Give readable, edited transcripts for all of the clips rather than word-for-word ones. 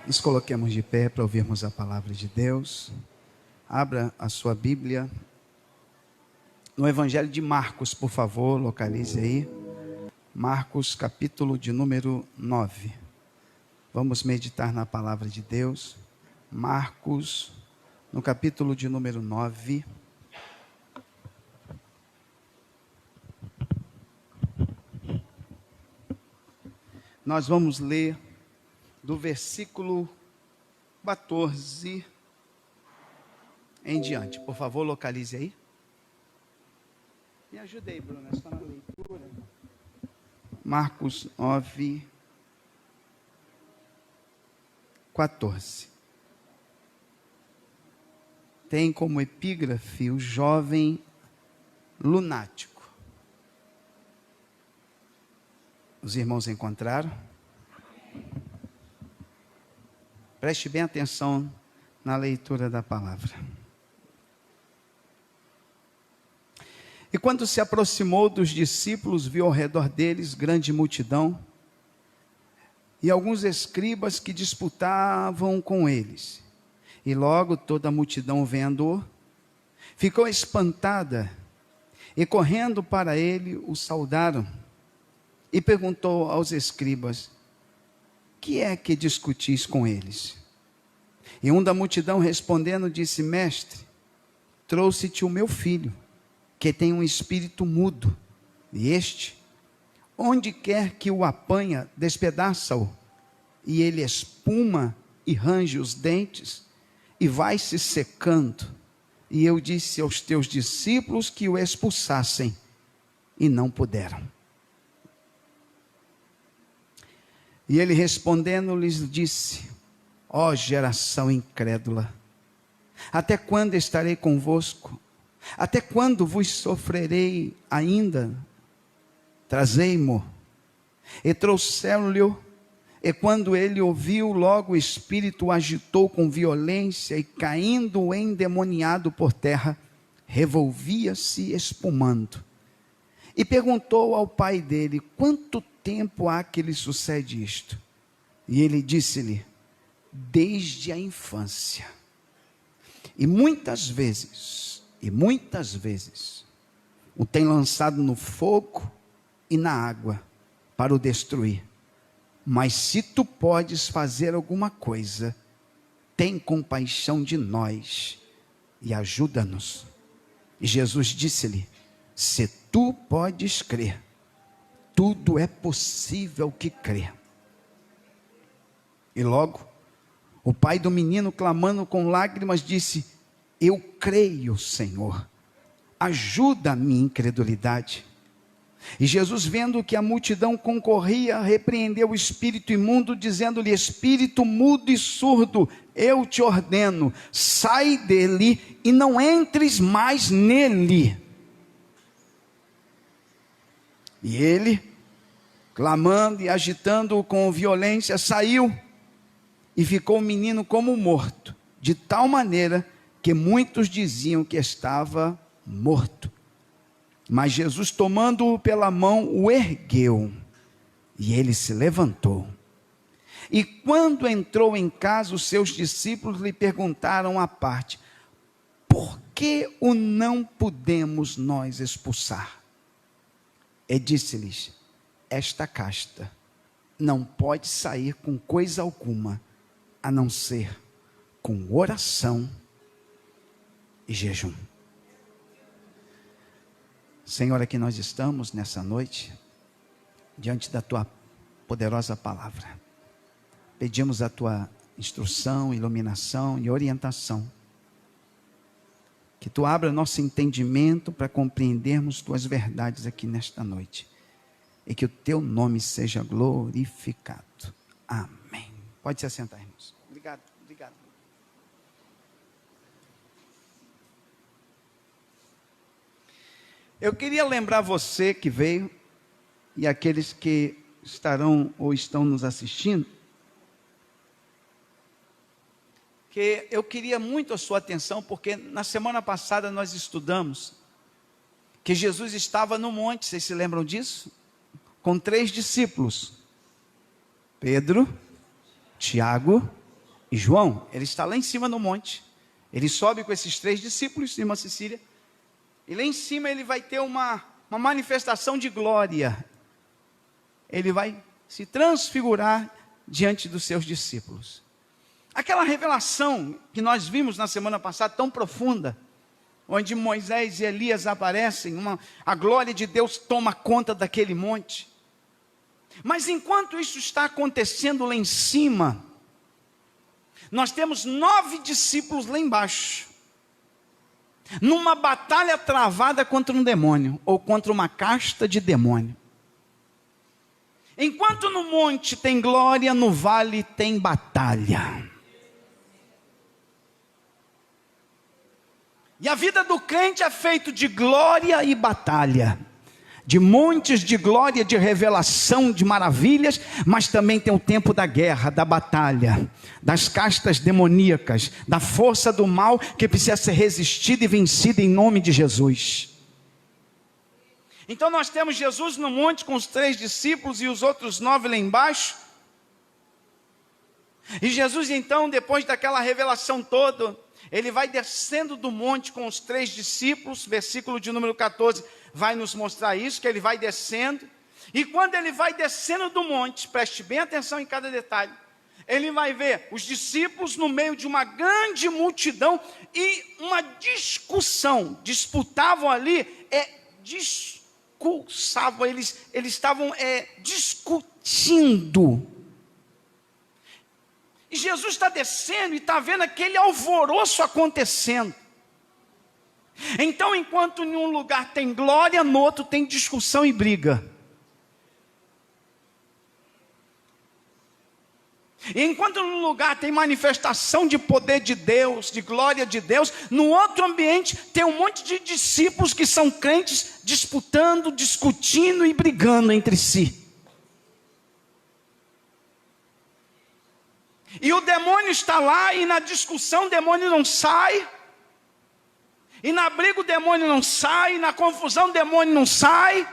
Nos coloquemos de pé para ouvirmos a palavra de Deus. Abra a sua Bíblia no Evangelho de Marcos, por favor, localize aí. Marcos, capítulo de número 9. Vamos meditar na palavra de Deus. Marcos, no capítulo de número 9. Nós vamos ler do versículo 14 em diante. Por favor, localize aí. Me ajude aí, Bruno, está na leitura. Marcos 9, 14. Tem como epígrafe o jovem lunático. Os irmãos encontraram? Preste bem atenção na leitura da palavra. E quando se aproximou dos discípulos, viu ao redor deles grande multidão e alguns escribas que disputavam com eles. E logo toda a multidão vendo-o, ficou espantada e correndo para ele o saudaram. E perguntou aos escribas: que é que discutis com eles? E um da multidão respondendo disse: Mestre, trouxe-te o meu filho, que tem um espírito mudo, e este, onde quer que o apanha, despedaça-o, e ele espuma e range os dentes, e vai se secando. E eu disse aos teus discípulos que o expulsassem, e não puderam. E ele respondendo lhes disse: ó geração incrédula, até quando estarei convosco? Até quando vos sofrerei ainda? Trazei-mo. E trouxeram-lhe, e quando ele ouviu, logo o espírito o agitou com violência, e caindo endemoniado por terra, revolvia-se espumando. E perguntou ao pai dele: quanto tempo há que lhe sucede isto? E ele disse-lhe: desde a infância. E muitas vezes o tem lançado no fogo e na água para o destruir. Mas se tu podes fazer alguma coisa, tem compaixão de nós e ajuda-nos. E Jesus disse-lhe: se tu podes crer, tudo é possível que crê. E logo, o pai do menino, clamando com lágrimas, disse: eu creio, Senhor, ajuda a minha incredulidade. E Jesus, vendo que a multidão concorria, repreendeu o espírito imundo, dizendo-lhe: espírito mudo e surdo, eu te ordeno, sai dele e não entres mais nele. E ele, clamando e agitando-o com violência, saiu, e ficou o menino como morto, de tal maneira que muitos diziam que estava morto. Mas Jesus, tomando-o pela mão, o ergueu, e ele se levantou. E quando entrou em casa, os seus discípulos lhe perguntaram à parte: por que o não podemos nós expulsar? E disse-lhes: esta casta não pode sair com coisa alguma, a não ser com oração e jejum. Senhor, aqui nós estamos nessa noite, diante da tua poderosa palavra. Pedimos a tua instrução, iluminação e orientação. Que tu abra nosso entendimento para compreendermos tuas verdades aqui nesta noite. E que o teu nome seja glorificado. Amém. Pode se assentar, irmãos. Obrigado. Eu queria lembrar você que veio, e aqueles que estarão ou estão nos assistindo, que eu queria muito a sua atenção, porque na semana passada nós estudamos que Jesus estava no monte, vocês se lembram disso? Com 3 discípulos, Pedro, Tiago E João, ele está lá em cima no monte. Ele sobe com esses 3 discípulos, irmã Cecília. E lá em cima ele vai ter uma manifestação de glória. Ele vai se transfigurar diante dos seus discípulos. Aquela revelação que nós vimos na semana passada, tão profunda, onde Moisés e Elias aparecem, a glória de Deus toma conta daquele monte. Mas enquanto isso está acontecendo lá em cima, nós temos 9 discípulos lá embaixo, numa batalha travada contra um demônio, ou contra uma casta de demônio. Enquanto no monte tem glória, no vale tem batalha. E a vida do crente é feita de glória e batalha, de montes de glória, de revelação, de maravilhas, mas também tem o tempo da guerra, da batalha, das castas demoníacas, da força do mal que precisa ser resistida e vencida em nome de Jesus. Então nós temos Jesus no monte com os 3 discípulos e os outros 9 lá embaixo. E Jesus então, depois daquela revelação toda, ele vai descendo do monte com os 3 discípulos, versículo de número 14, vai nos mostrar isso, que ele vai descendo. E quando ele vai descendo do monte, preste bem atenção em cada detalhe, ele vai ver os discípulos no meio de uma grande multidão e uma discussão, disputavam ali, eles estavam discutindo. E Jesus está descendo e está vendo aquele alvoroço acontecendo. Então, enquanto em um lugar tem glória, no outro tem discussão e briga. E enquanto num lugar tem manifestação de poder de Deus, de glória de Deus, no outro ambiente tem um monte de discípulos que são crentes disputando, discutindo e brigando entre si. E o demônio está lá, e na discussão o demônio não sai, e na briga o demônio não sai, e na confusão o demônio não sai.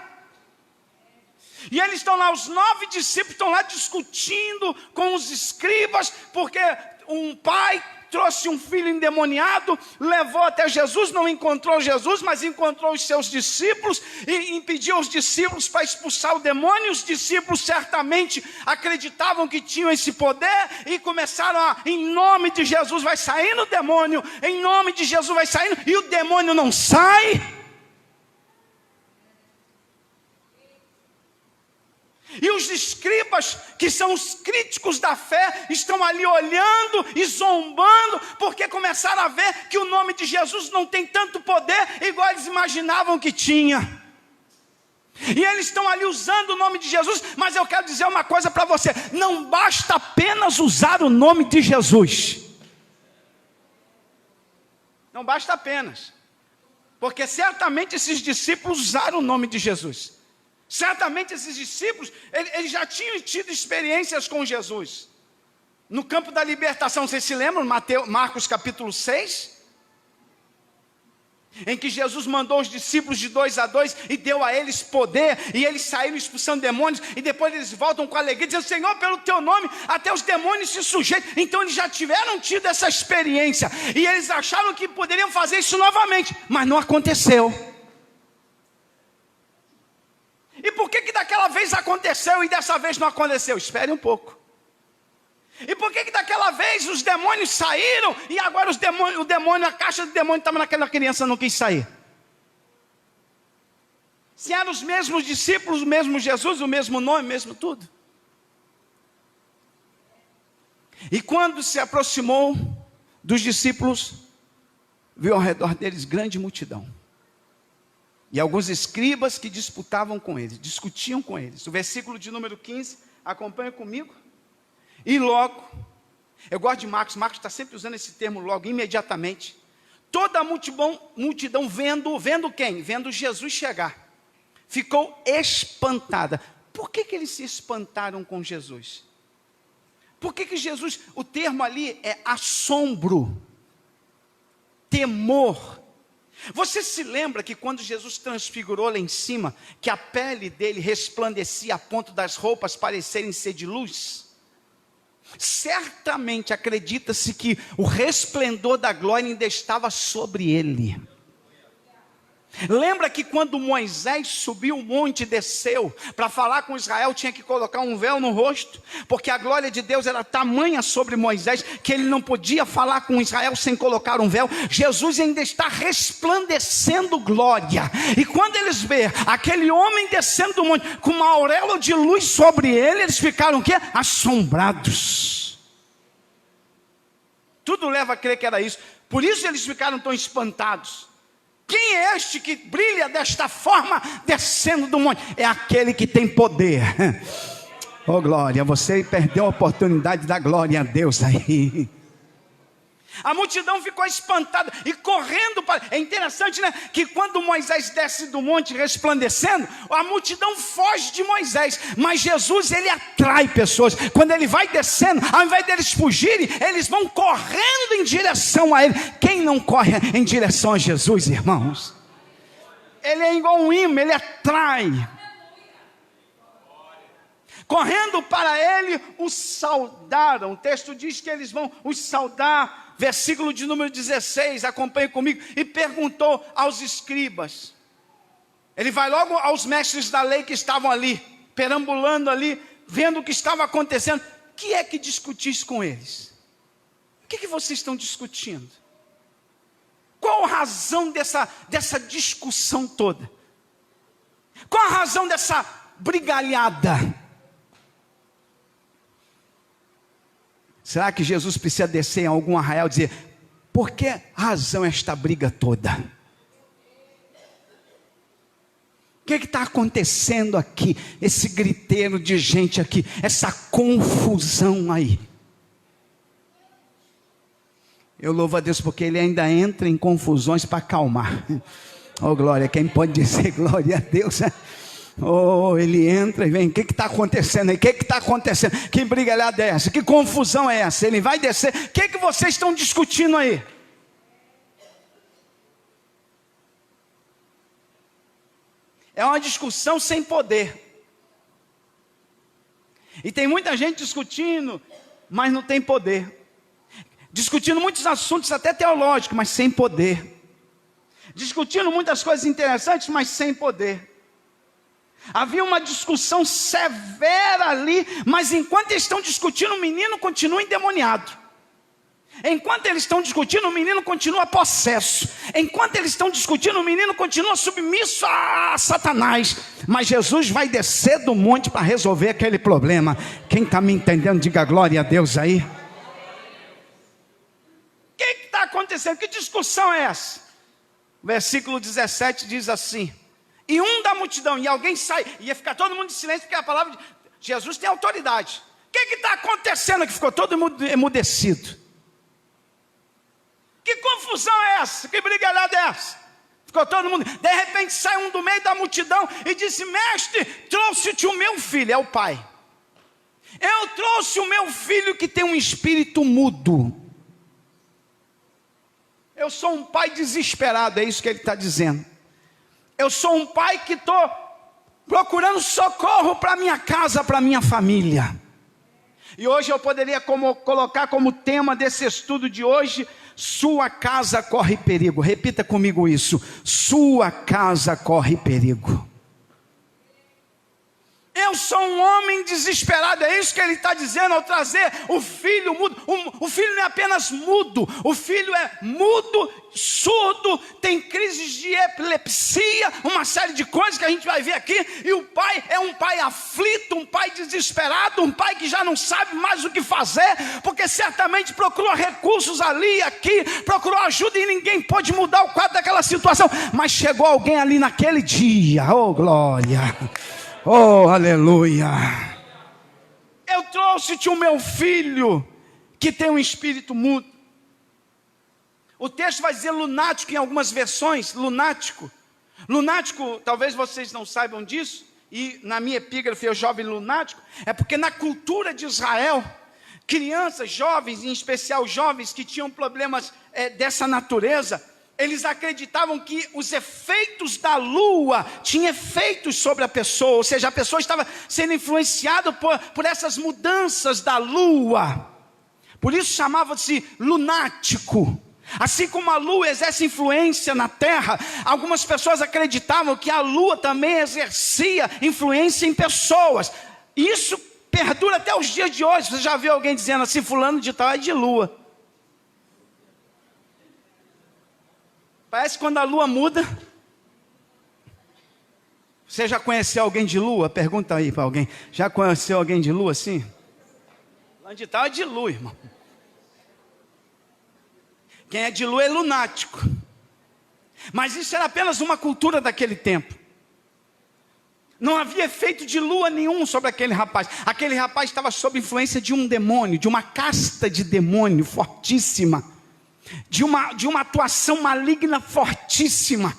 E eles estão lá, os 9 discípulos estão lá discutindo com os escribas, porque um pai trouxe um filho endemoniado, levou até Jesus, não encontrou Jesus, mas encontrou os seus discípulos, e impediu os discípulos para expulsar o demônio. Os discípulos certamente acreditavam que tinham esse poder, e começaram em nome de Jesus vai saindo o demônio, em nome de Jesus vai saindo, e o demônio não sai. E os escribas, que são os críticos da fé, estão ali olhando e zombando, porque começaram a ver que o nome de Jesus não tem tanto poder, igual eles imaginavam que tinha. E eles estão ali usando o nome de Jesus, mas eu quero dizer uma coisa para você: não basta apenas usar o nome de Jesus. Não basta apenas, porque certamente esses discípulos usaram o nome de Jesus. Certamente esses discípulos, eles já tinham tido experiências com Jesus. No campo da libertação, vocês se lembram? Marcos capítulo 6? Em que Jesus mandou os discípulos de 2 a 2 e deu a eles poder, e eles saíram expulsando demônios, e depois eles voltam com alegria, dizendo: Senhor, pelo teu nome, até os demônios se sujeitam. Então eles já tiveram tido essa experiência, e eles acharam que poderiam fazer isso novamente, mas não aconteceu. E por que daquela vez aconteceu e dessa vez não aconteceu? Espere um pouco. E por que daquela vez os demônios saíram e agora o demônio, a caixa de demônio estava naquela criança, não quis sair? Se eram os mesmos discípulos, o mesmo Jesus, o mesmo nome, o mesmo tudo. E quando se aproximou dos discípulos, viu ao redor deles grande multidão. E alguns escribas que disputavam com eles, discutiam com eles. O versículo de número 15, acompanha comigo. E logo, eu gosto de Marcos está sempre usando esse termo logo, imediatamente. Toda a multidão vendo quem? Vendo Jesus chegar. Ficou espantada. Por que eles se espantaram com Jesus? Por que Jesus, o termo ali é assombro, temor. Você se lembra que quando Jesus transfigurou lá em cima, que a pele dele resplandecia a ponto das roupas parecerem ser de luz? Certamente acredita-se que o resplendor da glória ainda estava sobre ele. Lembra que quando Moisés subiu o monte e desceu para falar com Israel, tinha que colocar um véu no rosto, porque a glória de Deus era tamanha sobre Moisés, que ele não podia falar com Israel sem colocar um véu. Jesus ainda está resplandecendo glória, e quando eles vêem aquele homem descendo do monte, com uma auréola de luz sobre ele, eles ficaram o quê? Assombrados. Tudo leva a crer que era isso, por isso eles ficaram tão espantados. Quem é este que brilha desta forma descendo do monte? É aquele que tem poder. Oh glória, você perdeu a oportunidade da glória a Deus aí. A multidão ficou espantada e correndo para... É interessante, né? Que quando Moisés desce do monte resplandecendo, a multidão foge de Moisés. Mas Jesus, ele atrai pessoas. Quando ele vai descendo, ao invés deles fugirem, eles vão correndo em direção a ele. Quem não corre em direção a Jesus, irmãos? Ele é igual um imã, ele atrai. Correndo para ele, o saudaram. O texto diz que eles vão os saudar. Versículo de número 16, acompanhe comigo. E perguntou aos escribas. Ele vai logo aos mestres da lei que estavam ali, perambulando ali, vendo o que estava acontecendo. O que é que discutis com eles? O que vocês estão discutindo? Qual a razão dessa discussão toda? Qual a razão dessa brigalhada? Será que Jesus precisa descer em algum arraial e dizer, por que razão esta briga toda? O que está acontecendo aqui? Esse griteiro de gente aqui, essa confusão aí. Eu louvo a Deus porque Ele ainda entra em confusões para acalmar. Oh glória, quem pode dizer glória a Deus? Oh, ele entra e vem, o que está acontecendo aí? O que está acontecendo? Que brigalhada é essa? Que confusão é essa? Ele vai descer, o que vocês estão discutindo aí? É uma discussão sem poder. E tem muita gente discutindo, mas não tem poder. Discutindo muitos assuntos até teológicos, mas sem poder. Discutindo muitas coisas interessantes, mas sem poder. Havia uma discussão severa ali, mas enquanto eles estão discutindo, o menino continua endemoniado. Enquanto eles estão discutindo, o menino continua possesso. Enquanto eles estão discutindo, o menino continua submisso a Satanás. Mas Jesus vai descer do monte para resolver aquele problema. Quem está me entendendo, diga glória a Deus aí. O que está acontecendo? Que discussão é essa? O versículo 17 diz assim: e um da multidão, e alguém sai, ia ficar todo mundo em silêncio, porque a palavra de Jesus tem autoridade. O que está acontecendo? Que ficou todo mundo emudecido. Que confusão é essa? Que brigalhada é essa? Ficou todo mundo. De repente sai um do meio da multidão e disse: mestre, trouxe-te o meu filho. É o pai. Eu trouxe o meu filho que tem um espírito mudo. Eu sou um pai desesperado, é isso que ele está dizendo. Eu sou um pai que estou procurando socorro para minha casa, para minha família. E hoje eu poderia colocar como tema desse estudo de hoje: sua casa corre perigo. Repita comigo isso: sua casa corre perigo. Eu sou um homem desesperado, é isso que ele está dizendo ao trazer o filho mudo. O filho não é apenas mudo, o filho é mudo, surdo, tem crises de epilepsia, uma série de coisas que a gente vai ver aqui. E o pai é um pai aflito, um pai desesperado, um pai que já não sabe mais o que fazer, porque certamente procurou recursos ali e aqui, procurou ajuda e ninguém pôde mudar o quadro daquela situação. Mas chegou alguém ali naquele dia, oh glória! Oh, aleluia. Eu trouxe-te o meu filho que tem um espírito mudo. O texto vai dizer lunático em algumas versões, lunático. Lunático, talvez vocês não saibam disso, e na minha epígrafe eu jovem lunático, é porque na cultura de Israel, crianças, jovens, em especial jovens que tinham problemas dessa natureza, Eles acreditavam que os efeitos da lua tinham efeitos sobre a pessoa, ou seja, a pessoa estava sendo influenciada por essas mudanças da lua. Por isso chamava-se lunático. Assim como a lua exerce influência na terra, algumas pessoas acreditavam que a lua também exercia influência em pessoas. E isso perdura até os dias de hoje. Você já viu alguém dizendo assim, fulano de tal é de lua? Parece que quando a lua muda. Você já conheceu alguém de lua? Pergunta aí para alguém. Já conheceu alguém de lua assim? Fulano de tal é de lua, irmão. Quem é de lua é lunático. Mas isso era apenas uma cultura daquele tempo. Não havia efeito de lua nenhum sobre aquele rapaz. Aquele rapaz estava sob influência de um demônio, de uma casta de demônio fortíssima, de uma atuação maligna fortíssima.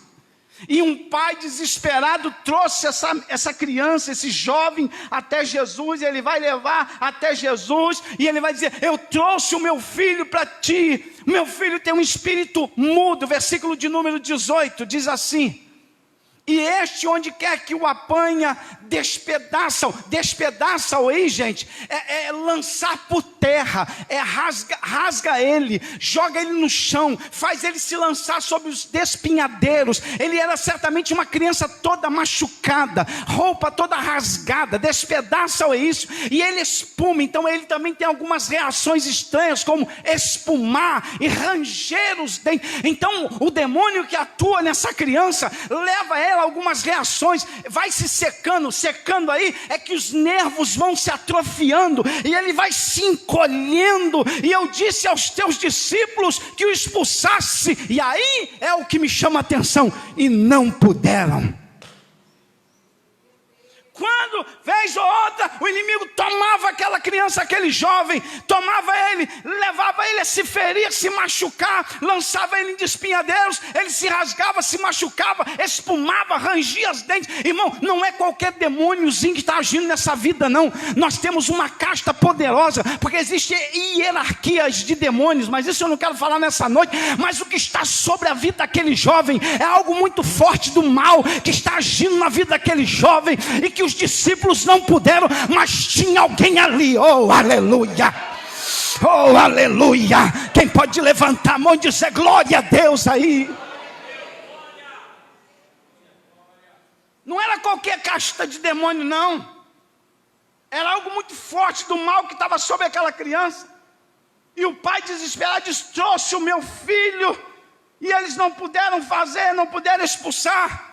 E um pai desesperado trouxe essa criança, esse jovem até Jesus. E ele vai levar até Jesus e ele vai dizer: eu trouxe o meu filho para ti. O meu filho tem um espírito mudo. Versículo de número 18 diz assim: e este, onde quer que o apanha, despedaça-o aí, gente, é lançar por terra, rasga ele, joga ele no chão, faz ele se lançar sobre os despinhadeiros. Ele era certamente uma criança toda machucada, roupa toda rasgada, despedaça-o isso, e ele espuma. Então ele também tem algumas reações estranhas, como espumar e ranger os dentes. Então o demônio que atua nessa criança, leva ela algumas reações, vai se secando aí, é que os nervos vão se atrofiando, e ele vai se encolhendo, e eu disse aos teus discípulos que o expulsasse, e aí é o que me chama a atenção, e não puderam. Quando, vez ou outra, o inimigo tomava aquela criança, aquele jovem, tomava ele, levava ele a se ferir, a se machucar, lançava ele em despinhadeiros, ele se rasgava, se machucava, espumava, rangia os dentes. Irmão, não é qualquer demôniozinho que está agindo nessa vida, não. Nós temos uma casta poderosa, porque existem hierarquias de demônios, mas isso eu não quero falar nessa noite. Mas o que está sobre a vida daquele jovem é algo muito forte do mal, que está agindo na vida daquele jovem, e que os discípulos não puderam, mas tinha alguém ali. Oh, aleluia! Oh, aleluia! Quem pode levantar a mão e dizer glória a Deus aí? Não era qualquer casta de demônio, não. Era algo muito forte do mal que estava sobre aquela criança. E o pai desesperado disse: trouxe o meu filho, e eles não puderam fazer, não puderam expulsar.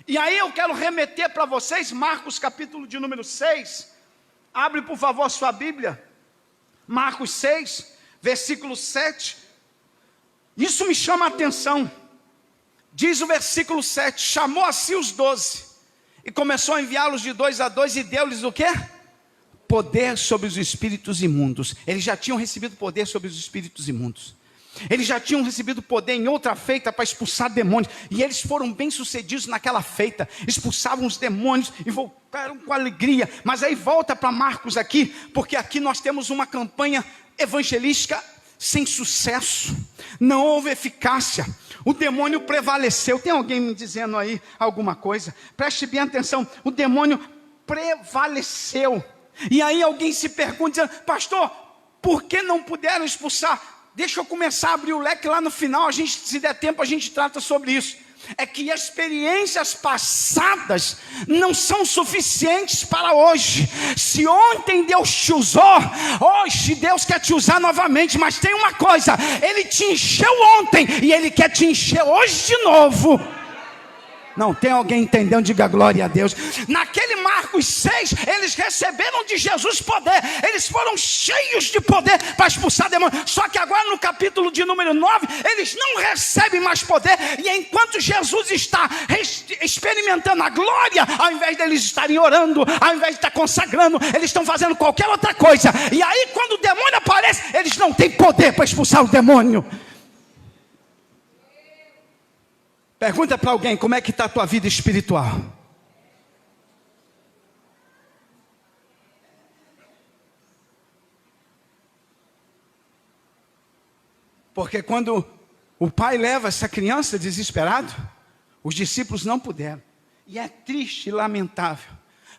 E aí eu quero remeter para vocês Marcos capítulo de número 6. Abre por favor sua Bíblia. Marcos 6, versículo 7. Isso me chama a atenção. Diz o versículo 7: chamou a si os 12 e começou a enviá-los de 2 a 2 e deu-lhes o quê? Poder sobre os espíritos imundos. Eles já tinham recebido poder sobre os espíritos imundos. Eles já tinham recebido poder em outra feita para expulsar demônios, e eles foram bem sucedidos naquela feita, expulsavam os demônios e voltaram com alegria. Mas aí volta para Marcos aqui, porque aqui nós temos uma campanha evangelística sem sucesso, não houve eficácia, o demônio prevaleceu. Tem alguém me dizendo aí alguma coisa? Preste bem atenção, o demônio prevaleceu. E aí alguém se pergunta, dizendo: pastor, por que não puderam expulsar? Deixa eu começar a abrir o leque lá no final, se der tempo a gente trata sobre isso. É que experiências passadas não são suficientes para hoje. Se ontem Deus te usou, hoje Deus quer te usar novamente. Mas tem uma coisa, Ele te encheu ontem e Ele quer te encher hoje de novo. Não, tem alguém entendendo? Diga glória a Deus. Naquele Marcos 6, eles receberam de Jesus poder. Eles foram cheios de poder para expulsar demônios. Só que agora no capítulo de número 9, eles não recebem mais poder. E enquanto Jesus está experimentando a glória, ao invés deles estarem orando, ao invés de estar consagrando, eles estão fazendo qualquer outra coisa. E aí quando o demônio aparece, eles não têm poder para expulsar o demônio. Pergunta para alguém: como é que está a tua vida espiritual? Porque quando O pai leva essa criança desesperado. Os discípulos não puderam. E é triste e lamentável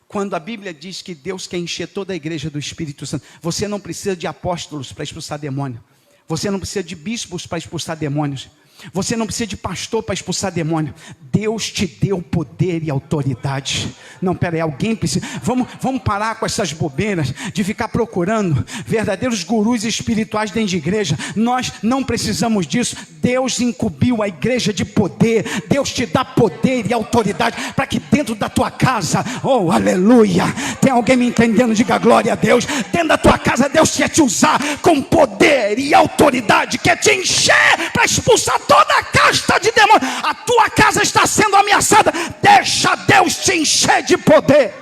quando a Bíblia diz que Deus quer encher toda a igreja do Espírito Santo. Você não precisa de apóstolos para expulsar demônio. Você não precisa de bispos para expulsar demônios. Você não precisa de pastor para expulsar demônio. Deus te deu poder e autoridade. Não, peraí, alguém precisa. Vamos parar com essas bobeiras de ficar procurando verdadeiros gurus espirituais dentro de igreja. Nós não precisamos disso. Deus incumbiu a igreja de poder. Deus te dá poder e autoridade para que dentro da tua casa, oh aleluia, tem alguém me entendendo? Diga glória a Deus. Dentro da tua casa Deus quer te usar com poder e autoridade, quer te encher para expulsar toda a casta de demônios. A tua casa está sendo ameaçada. Deixa Deus te encher de poder.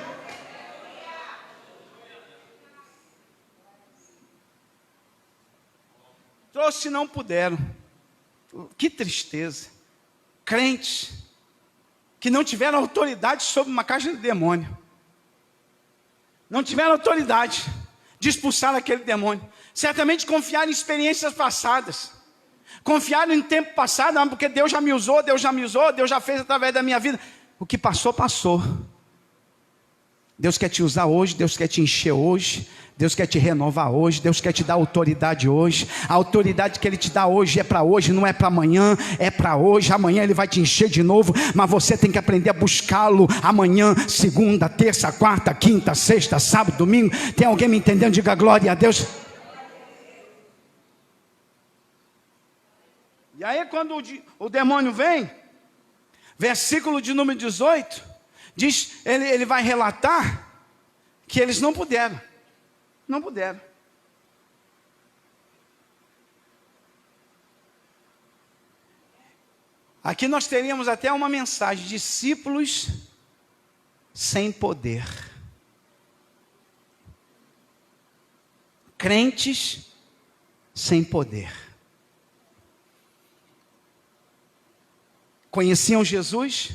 Trouxe, não puderam. Que tristeza. Crentes que não tiveram autoridade sobre uma caixa de demônio. Não tiveram autoridade de expulsar aquele demônio. Certamente confiaram em experiências passadas. Confiaram em tempo passado, porque Deus já me usou, Deus já fez através da minha vida. O que passou, passou. Deus quer te usar hoje, Deus quer te encher hoje, Deus quer te renovar hoje, Deus quer te dar autoridade hoje. A autoridade que Ele te dá hoje é para hoje, não é para amanhã, é para hoje. Amanhã Ele vai te encher de novo, mas você tem que aprender a buscá-lo amanhã, segunda, terça, quarta, quinta, sexta, sábado, domingo. Tem alguém me entendendo? Diga glória a Deus. E aí quando o demônio vem, versículo de número 18, diz, ele vai relatar que eles não puderam. Não puderam. Aqui nós teríamos até uma mensagem: discípulos sem poder. Crentes sem poder. Conheciam Jesus,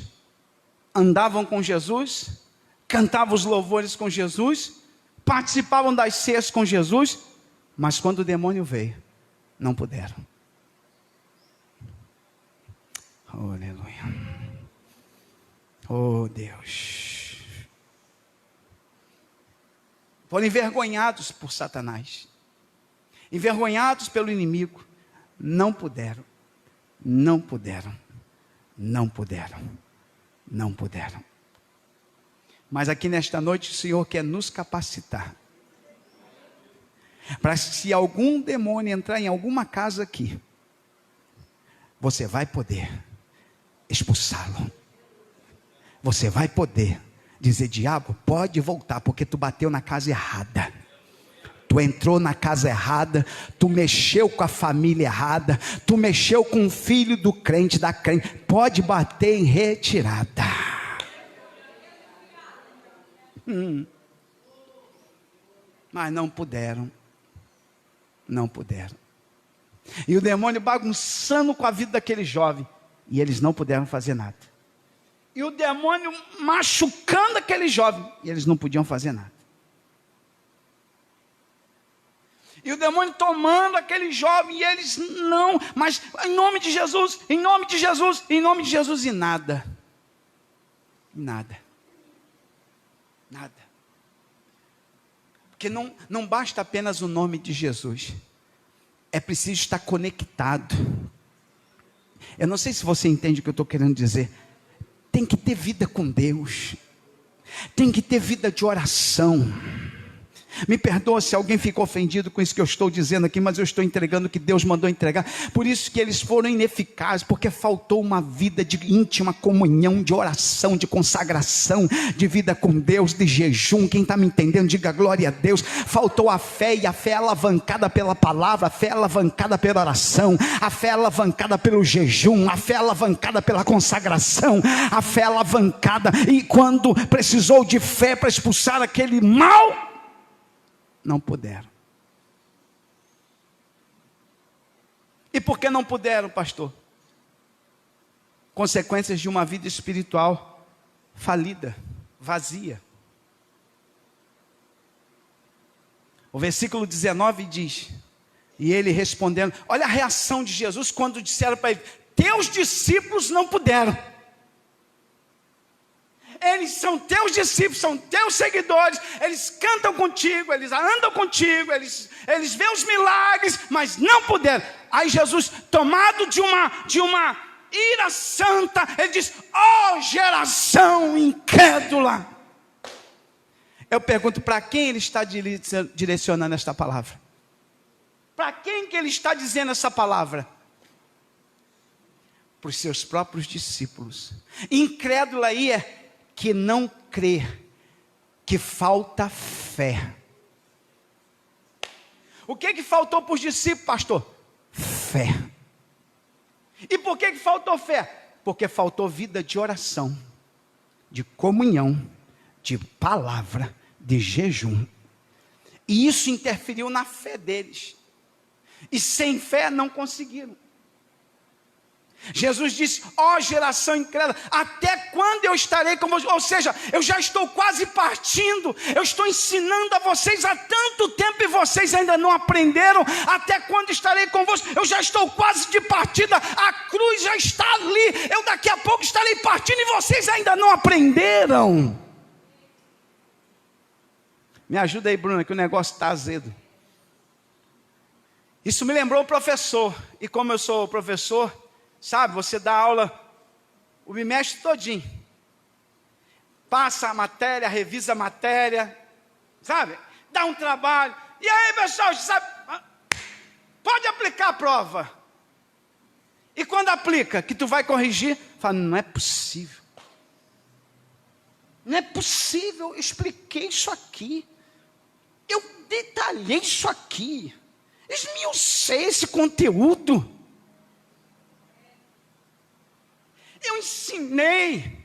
andavam com Jesus, cantavam os louvores com Jesus, participavam das ceias com Jesus, mas quando o demônio veio, não puderam. Oh, aleluia. Oh, Deus. Foram envergonhados por Satanás, envergonhados pelo inimigo, não puderam, não puderam. Não puderam, não puderam. Mas aqui nesta noite o Senhor quer nos capacitar, para se algum demônio entrar em alguma casa aqui, você vai poder expulsá-lo. Você vai poder dizer: diabo, pode voltar, porque tu bateu na casa errada. Tu entrou na casa errada, tu mexeu com a família errada, tu mexeu com o filho do crente, da crente. Pode bater em retirada. Mas não puderam. Não puderam. E o demônio bagunçando com a vida daquele jovem, e eles não puderam fazer nada. E o demônio machucando aquele jovem, e eles não podiam fazer nada. E o demônio tomando aquele jovem, e eles não, mas em nome de Jesus, em nome de Jesus, em nome de Jesus, e nada. Nada. Nada. Porque não basta apenas o nome de Jesus. É preciso estar conectado. Eu não sei se você entende o que eu estou querendo dizer. Tem que ter vida com Deus. Tem que ter vida de oração. Me perdoa se alguém ficou ofendido com isso que eu estou dizendo aqui, mas eu estou entregando o que Deus mandou entregar. Por isso que eles foram ineficazes, porque faltou uma vida de íntima comunhão, de oração, de consagração, de vida com Deus, de jejum. Quem está me entendendo, diga glória a Deus. Faltou a fé, e a fé é alavancada pela palavra, a fé é alavancada pela oração, a fé é alavancada pelo jejum, a fé é alavancada pela consagração, a fé é alavancada. E quando precisou de fé para expulsar aquele mal, não puderam. E por que não puderam, pastor? Consequências de uma vida espiritual falida, vazia. O versículo 19 diz: E ele respondendo, olha a reação de Jesus quando disseram para ele, teus discípulos não puderam. Eles são teus discípulos, são teus seguidores, eles cantam contigo, eles andam contigo, eles veem os milagres, mas não puderam. Aí Jesus, tomado de uma ira santa, ele diz, ó geração incrédula. Eu pergunto, para quem ele está direcionando esta palavra? Para quem que ele está dizendo essa palavra? Para os seus próprios discípulos. Incrédula aí é que não crê, que falta fé. O que faltou para os discípulos, pastor? Fé. E por que faltou fé? Porque faltou vida de oração, de comunhão, de palavra, de jejum. E isso interferiu na fé deles. E sem fé não conseguiram. Jesus disse, ó geração incrédula, até quando eu estarei com vocês? Ou seja, eu já estou quase partindo, eu estou ensinando a vocês há tanto tempo e vocês ainda não aprenderam. Até quando estarei convosco? Eu já estou quase de partida, a cruz já está ali, eu daqui a pouco estarei partindo e vocês ainda não aprenderam. Me ajuda aí, Bruna, que o negócio está azedo. Isso me lembrou o professor, e como eu sou professor, sabe, você dá aula o bimestre todinho, passa a matéria, revisa a matéria, sabe, dá um trabalho, e aí pessoal, sabe, pode aplicar a prova, e quando aplica, que tu vai corrigir, fala, não é possível, eu expliquei isso aqui, eu detalhei isso aqui, esmiucei esse conteúdo, eu ensinei,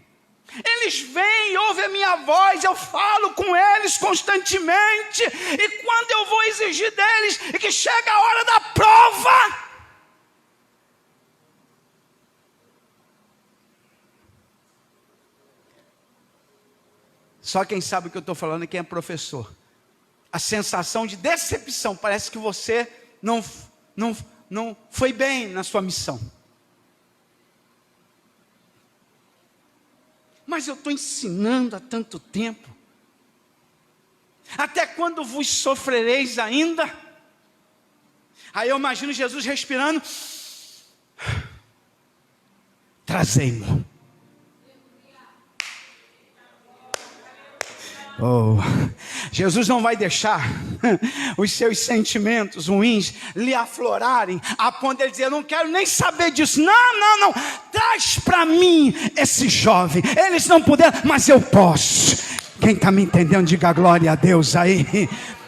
eles vêm, ouvem a minha voz, eu falo com eles constantemente, e quando eu vou exigir deles, e que chega a hora da prova, só quem sabe o que eu estou falando é quem é professor. A sensação de decepção, parece que você não foi bem na sua missão. Mas eu estou ensinando há tanto tempo. Até quando vos sofrereis ainda? Aí eu imagino Jesus respirando. Trazei-mo. Oh, Jesus não vai deixar os seus sentimentos ruins lhe aflorarem a ponto de ele dizer, eu não quero nem saber disso, não, traz para mim esse jovem, eles não puderam, mas eu posso. Quem está me entendendo, diga glória a Deus aí.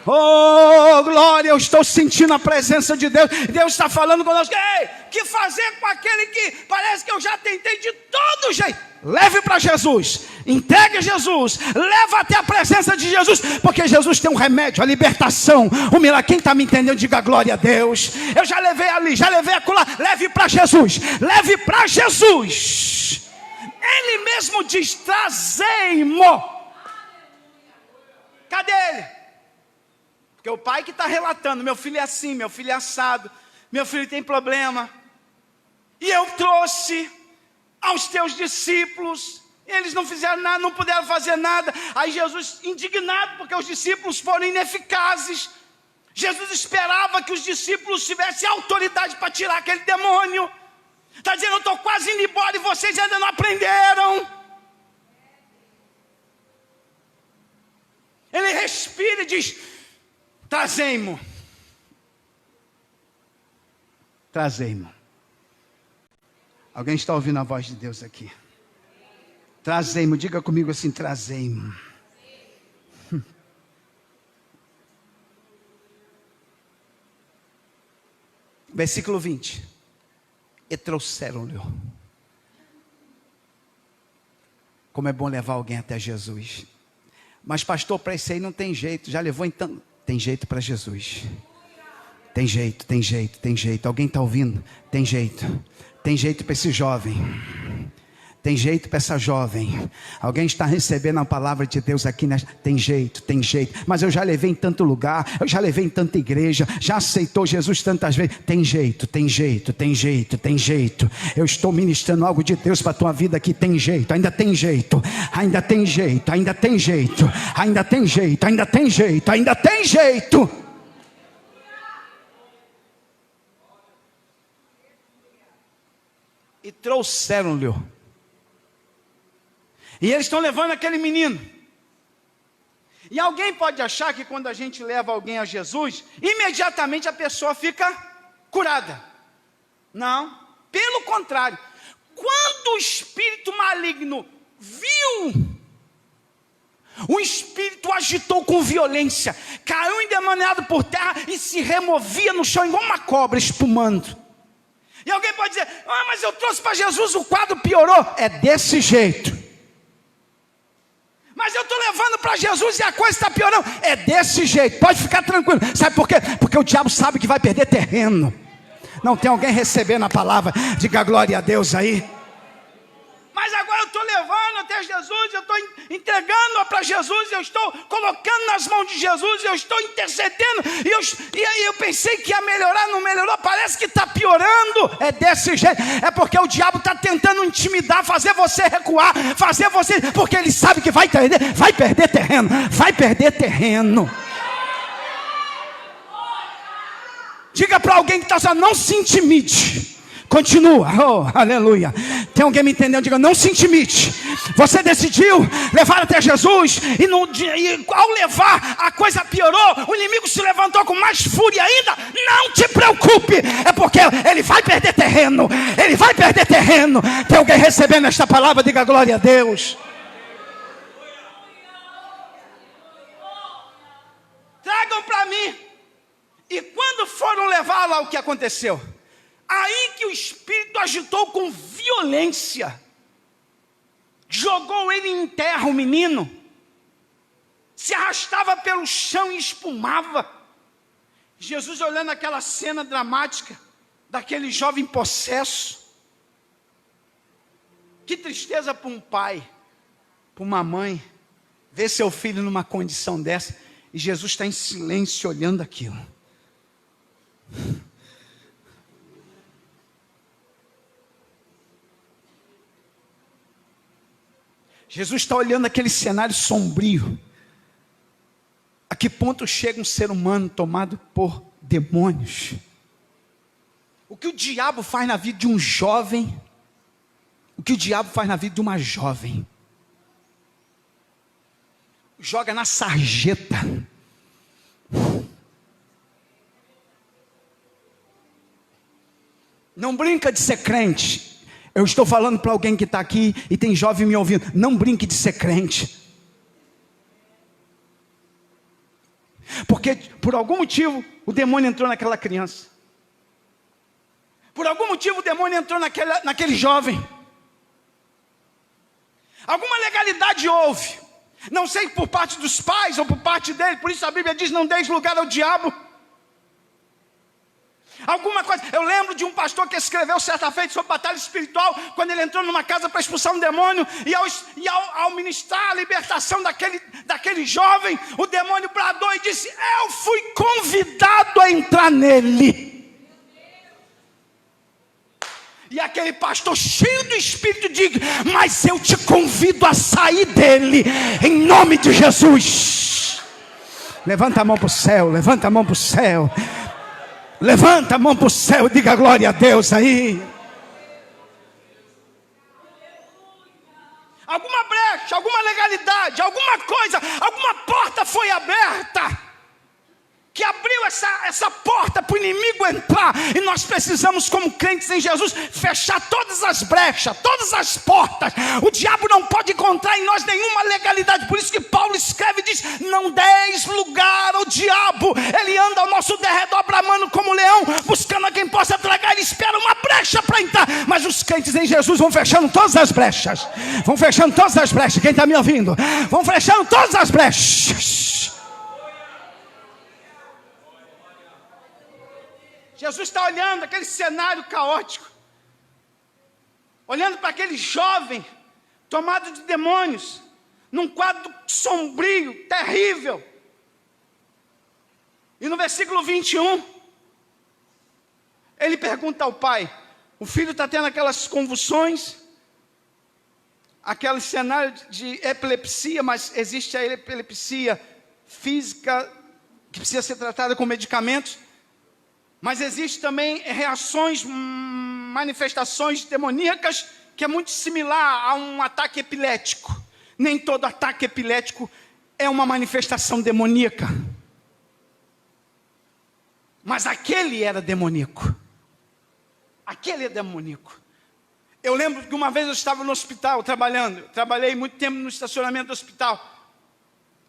Oh, glória, eu estou sentindo a presença de Deus. Deus está falando conosco. Ei, que fazer com aquele que parece que eu já tentei de todo jeito? Leve para Jesus, entregue a Jesus, leva até a presença de Jesus, porque Jesus tem um remédio, a libertação, o milagre. Quem está me entendendo, diga glória a Deus. Eu já levei ali, já levei acolá. Leve para Jesus, leve para Jesus. Ele mesmo diz, trazei-mo. Cadê ele? Porque o pai que está relatando, meu filho é assim, meu filho é assado, meu filho tem problema, e eu trouxe aos teus discípulos, eles não fizeram nada, não puderam fazer nada. Aí Jesus, indignado porque os discípulos foram ineficazes, Jesus esperava que os discípulos tivessem autoridade para tirar aquele demônio. Está dizendo, eu estou quase indo embora e vocês ainda não aprenderam. Ele respira e diz, trazei-mo. Trazei-mo. Alguém está ouvindo a voz de Deus aqui? Trazei-mo, diga comigo assim, trazei-mo. Versículo 20. E trouxeram-lhe. Como é bom levar alguém até Jesus. Mas pastor, para isso aí não tem jeito. Já levou então? Tem jeito para Jesus. Tem jeito. Alguém está ouvindo? Tem jeito para esse jovem. Tem jeito para essa jovem. Alguém está recebendo a palavra de Deus aqui, né? Tem jeito. Mas eu já levei em tanto lugar, eu já levei em tanta igreja, já aceitou Jesus tantas vezes. Tem jeito. Eu estou ministrando algo de Deus para a tua vida aqui. Tem jeito, ainda tem jeito. E trouxeram-lhe. E eles estão levando aquele menino. E alguém pode achar que quando a gente leva alguém a Jesus, imediatamente a pessoa fica curada. Não, pelo contrário. Quando o espírito maligno viu, o espírito agitou com violência, caiu endemoniado por terra e se removia no chão igual uma cobra espumando. E alguém pode dizer, mas eu trouxe para Jesus, o quadro piorou. É desse jeito. Mas eu estou levando para Jesus e a coisa está piorando. É desse jeito, pode ficar tranquilo. Sabe por quê? Porque o diabo sabe que vai perder terreno. Não tem alguém recebendo a palavra? Diga glória a Deus aí. Mas agora eu estou levando até Jesus, eu estou entregando para Jesus, eu estou colocando nas mãos de Jesus, eu estou intercedendo, e aí eu pensei que ia melhorar, não melhorou, parece que está piorando. É desse jeito, é porque o diabo está tentando intimidar, fazer você recuar, porque ele sabe que vai perder terreno. Diga para alguém que está só, não se intimide. Continua, aleluia. Tem alguém me entendendo? Diga, não se intimide. Você decidiu levar até Jesus e ao levar a coisa piorou, o inimigo se levantou com mais fúria ainda. Não te preocupe, é porque ele vai perder terreno. Tem alguém recebendo esta palavra? Diga glória a Deus. Tragam para mim. E quando foram levá-la, o que aconteceu? Aí que o espírito agitou com violência, jogou ele em terra, o menino, se arrastava pelo chão e espumava. Jesus olhando aquela cena dramática, daquele jovem possesso. Que tristeza para um pai, para uma mãe, ver seu filho numa condição dessa, e Jesus está em silêncio olhando aquilo. Jesus está olhando aquele cenário sombrio. A que ponto chega um ser humano tomado por demônios? O que o diabo faz na vida de um jovem? O que o diabo faz na vida de uma jovem? Joga na sarjeta. Não brinca de ser crente. Eu estou falando para alguém que está aqui e tem jovem me ouvindo. Não brinque de ser crente. Porque por algum motivo o demônio entrou naquela criança. Por algum motivo o demônio entrou naquele jovem. Alguma legalidade houve. Não sei por parte dos pais ou por parte dele. Por isso a Bíblia diz, não deis lugar ao diabo. Alguma coisa, eu lembro de um pastor que escreveu certa feita sobre batalha espiritual, quando ele entrou numa casa para expulsar um demônio, e ao ministrar a libertação daquele jovem, o demônio bradou e disse, eu fui convidado a entrar nele. E aquele pastor cheio do Espírito diz, mas eu te convido a sair dele, em nome de Jesus. Levanta a mão para o céu, levanta a mão para o céu. Levanta a mão para o céu e diga glória a Deus aí. Alguma brecha, alguma legalidade, alguma coisa, alguma porta foi aberta, que abriu essa porta para o inimigo entrar. E nós precisamos, como crentes em Jesus, fechar todas as brechas, todas as portas. O diabo não pode encontrar em nós nenhuma legalidade. Por isso que Paulo escreve e diz, não deis lugar ao diabo. Ele anda ao nosso derredor bramando como leão, buscando a quem possa tragar. Ele espera uma brecha para entrar. Mas os crentes em Jesus vão fechando todas as brechas. Vão fechando todas as brechas. Quem está me ouvindo? Vão fechando todas as brechas. Jesus está olhando aquele cenário caótico, olhando para aquele jovem tomado de demônios, num quadro sombrio, terrível. E no versículo 21, ele pergunta ao pai, o filho está tendo aquelas convulsões, aquele cenário de epilepsia, mas existe a epilepsia física, que precisa ser tratada com medicamentos, mas existe também reações, manifestações demoníacas, que é muito similar a um ataque epilético. Nem todo ataque epilético é uma manifestação demoníaca. Mas aquele era demoníaco. Aquele é demoníaco. Eu lembro que uma vez eu estava no hospital trabalhando. Eu trabalhei muito tempo no estacionamento do hospital.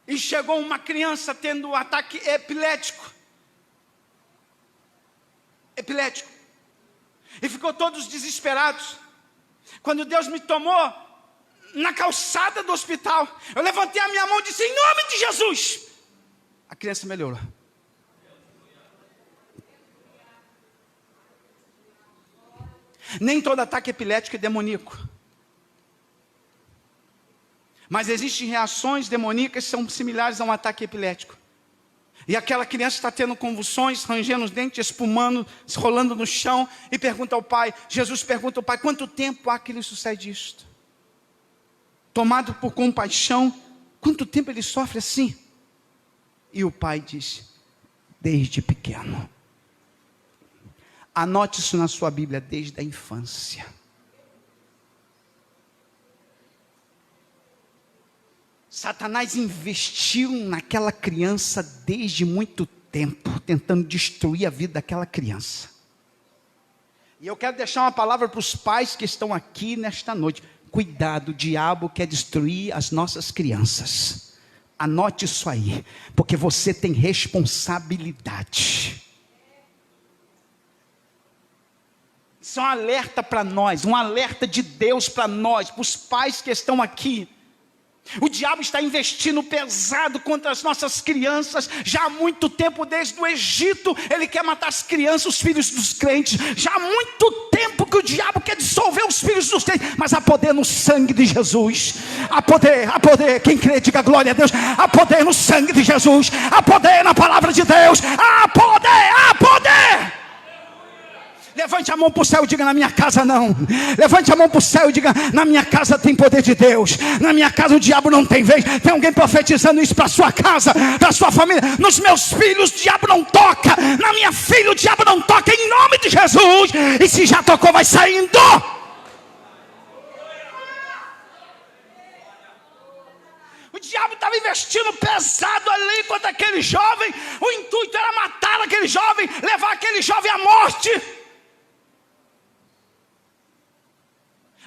E chegou uma criança tendo um ataque epilético. E ficou todos desesperados. Quando Deus me tomou na calçada do hospital, eu levantei a minha mão e disse, em nome de Jesus. A criança melhorou. Nem todo ataque epilético é demoníaco. Mas existem reações demoníacas que são similares a um ataque epilético. E aquela criança está tendo convulsões, rangendo os dentes, espumando, se rolando no chão, e pergunta ao pai, Jesus pergunta ao pai, quanto tempo há que lhe sucede isto? Tomado por compaixão, quanto tempo ele sofre assim? E o pai disse, desde pequeno. Anote isso na sua Bíblia, desde a infância. Satanás investiu naquela criança desde muito tempo, tentando destruir a vida daquela criança. E eu quero deixar uma palavra para os pais que estão aqui nesta noite. Cuidado, o diabo quer destruir as nossas crianças. Anote isso aí, porque você tem responsabilidade. Isso é um alerta para nós, um alerta de Deus para nós, para os pais que estão aqui. O diabo está investindo pesado contra as nossas crianças, já há muito tempo, desde o Egito, ele quer matar as crianças, os filhos dos crentes, já há muito tempo que o diabo quer dissolver os filhos dos crentes, mas há poder no sangue de Jesus, há poder, quem crê diga glória a Deus, há poder no sangue de Jesus, há poder na palavra de Deus, há poder, há poder. Levante a mão para o céu e diga, na minha casa não. Levante a mão para o céu e diga, na minha casa tem poder de Deus. Na minha casa o diabo não tem vez. Tem alguém profetizando isso para a sua casa, para a sua família. Nos meus filhos o diabo não toca. Na minha filha o diabo não toca, em nome de Jesus. E se já tocou, vai saindo. O diabo estava investindo pesado ali contra aquele jovem. O intuito era matar aquele jovem, levar aquele jovem à morte.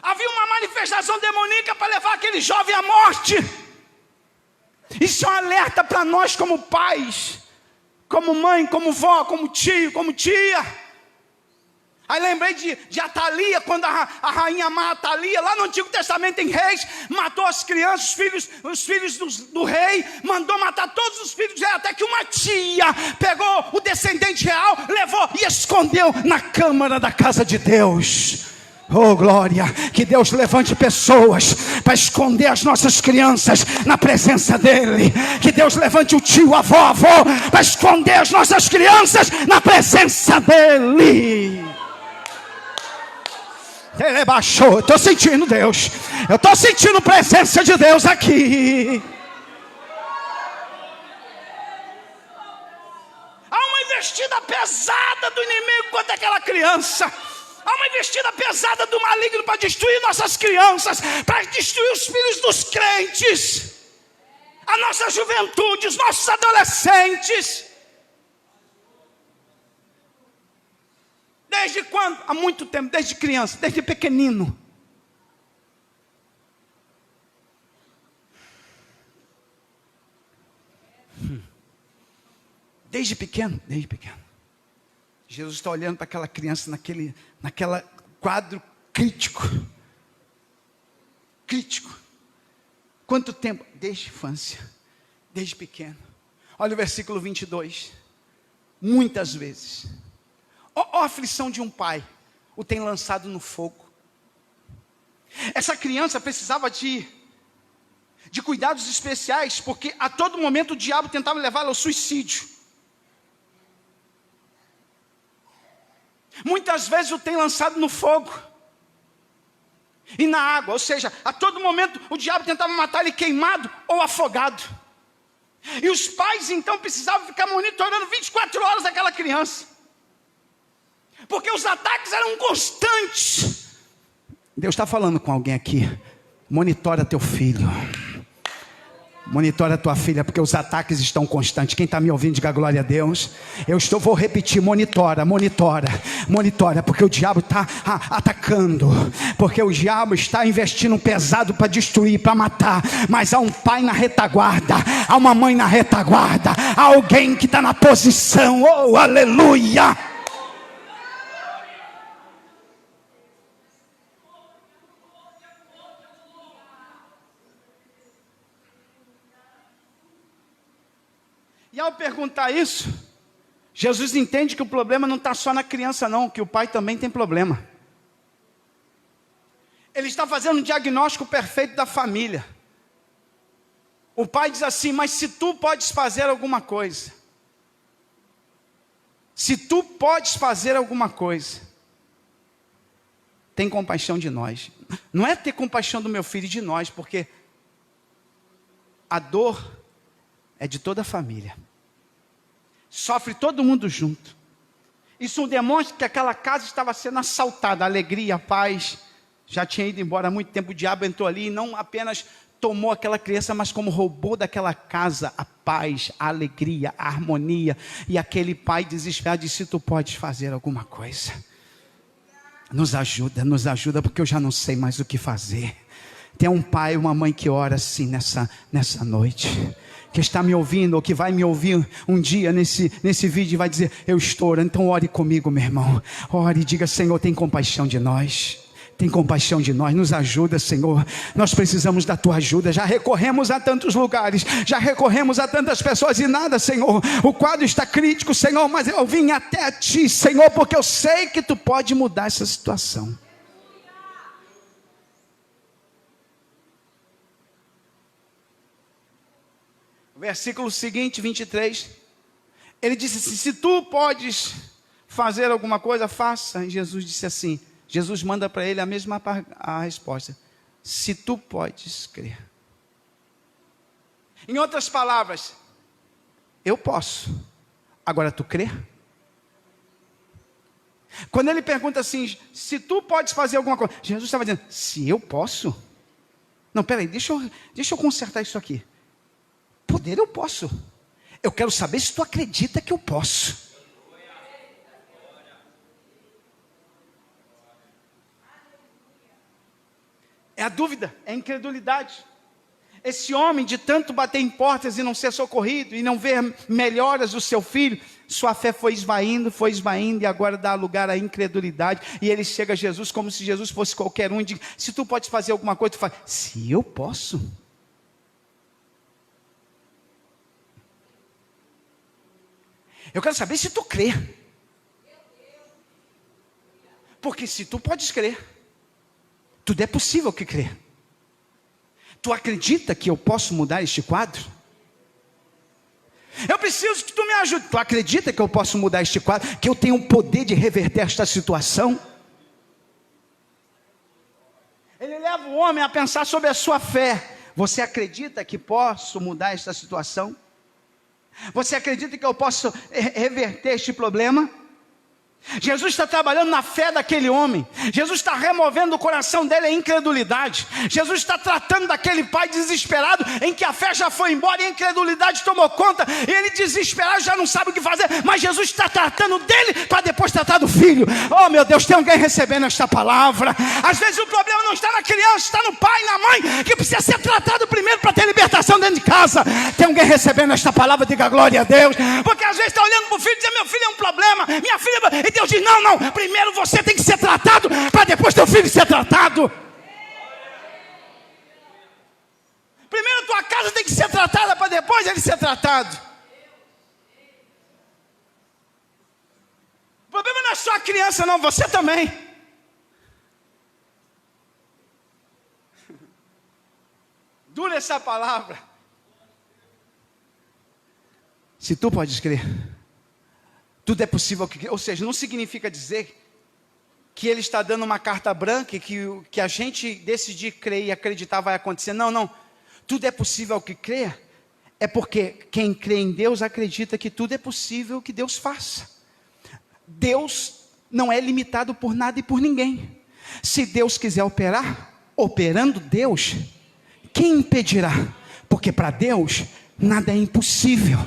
Havia uma manifestação demoníaca para levar aquele jovem à morte. Isso é um alerta para nós como pais, como mãe, como vó, como tio, como tia. Aí lembrei de Atalia, quando a rainha amava Atalia, lá no Antigo Testamento em Reis, matou as crianças, os filhos do rei, mandou matar todos os filhos do rei, até que uma tia pegou o descendente real, levou e escondeu na câmara da casa de Deus. Oh glória, que Deus levante pessoas para esconder as nossas crianças na presença dEle. Que Deus levante o tio, a avó para esconder as nossas crianças na presença dEle. Ele baixou, eu estou sentindo Deus, eu estou sentindo a presença de Deus aqui. Há uma investida pesada do inimigo contra aquela criança. Há uma investida pesada do maligno para destruir nossas crianças, para destruir os filhos dos crentes, a nossa juventude, os nossos adolescentes. Desde quando? Há muito tempo, desde criança, desde pequenino. Desde pequeno. Jesus está olhando para aquela criança naquela quadro crítico. Quanto tempo? Desde a infância, desde pequeno. Olha o versículo 22. Muitas vezes, a aflição de um pai o tem lançado no fogo. Essa criança precisava de cuidados especiais, porque a todo momento o diabo tentava levá-la ao suicídio. Muitas vezes o tem lançado no fogo e na água, ou seja, a todo momento o diabo tentava matar ele queimado ou afogado. E os pais então precisavam ficar monitorando 24 horas aquela criança, porque os ataques eram constantes. Deus está falando com alguém aqui: monitora teu filho, monitora tua filha, porque os ataques estão constantes. Quem está me ouvindo, diga glória a Deus. Vou repetir: monitora, porque o diabo está atacando, porque o diabo está investindo pesado para destruir, para matar. Mas há um pai na retaguarda, há uma mãe na retaguarda, há alguém que está na posição. Oh, aleluia! E ao perguntar isso, Jesus entende que o problema não está só na criança não, que o pai também tem problema. Ele está fazendo um diagnóstico perfeito da família. O pai diz assim: mas se tu podes fazer alguma coisa, se tu podes fazer alguma coisa, tem compaixão de nós. Não é ter compaixão do meu filho e de nós, porque a dor é de toda a família. Sofre todo mundo junto. Isso demonstra que aquela casa estava sendo assaltada. A alegria, a paz já tinha ido embora há muito tempo. O diabo entrou ali e não apenas tomou aquela criança, mas como roubou daquela casa a paz, a alegria, a harmonia. E aquele pai desesperado disse: tu podes fazer alguma coisa, nos ajuda, porque eu já não sei mais o que fazer. Tem um pai, uma mãe que ora assim nessa noite, que está me ouvindo, ou que vai me ouvir um dia nesse vídeo e vai dizer: eu estou orando. Então ore comigo, meu irmão. Ore e diga: Senhor, tem compaixão de nós. Tem compaixão de nós, nos ajuda, Senhor. Nós precisamos da tua ajuda. Já recorremos a tantos lugares, já recorremos a tantas pessoas e nada, Senhor. O quadro está crítico, Senhor, mas eu vim até ti, Senhor, porque eu sei que tu pode mudar essa situação. Versículo seguinte, 23, ele disse assim: se tu podes fazer alguma coisa, faça. E Jesus disse assim, Jesus manda para ele a resposta: se tu podes crer. Em outras palavras, eu posso, agora tu crê? Quando ele pergunta assim: se tu podes fazer alguma coisa, Jesus estava dizendo: se eu posso? Não, peraí, deixa eu consertar isso aqui. Poder eu posso. Eu quero saber se tu acredita que eu posso. É a dúvida, é a incredulidade. Esse homem, de tanto bater em portas e não ser socorrido, e não ver melhoras do seu filho, sua fé foi esvaindo, e agora dá lugar à incredulidade. E ele chega a Jesus como se Jesus fosse qualquer um e diz: se tu podes fazer alguma coisa, tu faz. Se eu posso? Eu quero saber se tu crê. Porque se tu podes crer, tudo é possível que crer. Tu acredita que eu posso mudar este quadro? Eu preciso que tu me ajude. Tu acredita que eu posso mudar este quadro? Que eu tenho o poder de reverter esta situação? Ele leva o homem a pensar sobre a sua fé. Você acredita que posso mudar esta situação? Você acredita que eu posso reverter este problema? Jesus está trabalhando na fé daquele homem. Jesus está removendo do coração dele a incredulidade. Jesus está tratando daquele pai desesperado, em que a fé já foi embora e a incredulidade tomou conta, e ele desesperado já não sabe o que fazer. Mas Jesus está tratando dele para depois tratar do filho. Oh meu Deus, tem alguém recebendo esta palavra? Às vezes o problema não está na criança, está no pai, na mãe, que precisa ser tratado primeiro para ter libertação dentro de casa. Tem alguém recebendo esta palavra? Diga glória a Deus. Porque às vezes está olhando para o filho e diz: meu filho é um problema, minha filha... E Deus diz: não, primeiro você tem que ser tratado, para depois teu filho ser tratado. Primeiro tua casa tem que ser tratada, para depois ele ser tratado. O problema não é só a criança não, você também. dura essa palavra. Se tu podes crer, tudo é possível. Ou seja, não significa dizer que ele está dando uma carta branca e que a gente decidir crer e acreditar vai acontecer. Não, não. Tudo é possível ao que crê. É porque quem crê em Deus acredita que tudo é possível que Deus faça. Deus não é limitado por nada e por ninguém. Se Deus quiser operar, operando Deus, quem impedirá? Porque para Deus nada é impossível.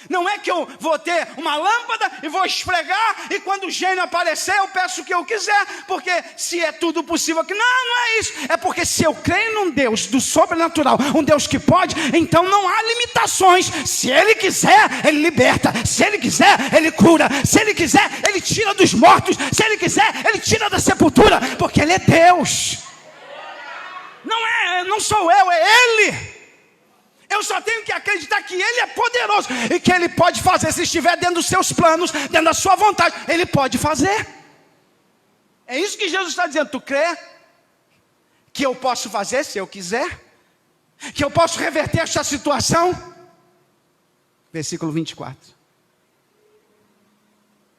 Não é que eu vou ter uma lâmpada e vou esfregar, e quando o gênio aparecer eu peço o que eu quiser, porque se é tudo possível aqui. Não, não é isso. É porque se eu creio num Deus do sobrenatural, um Deus que pode, então não há limitações. Se Ele quiser, Ele liberta. Se Ele quiser, Ele cura. Se Ele quiser, Ele tira dos mortos. Se Ele quiser, Ele tira da sepultura, porque Ele é Deus. Não sou eu, é Ele. Eu só tenho que acreditar que Ele é poderoso e que Ele pode fazer. Se estiver dentro dos seus planos, dentro da sua vontade, Ele pode fazer. É isso que Jesus está dizendo. Tu crê que eu posso fazer se eu quiser? Que eu posso reverter esta situação? Versículo 24.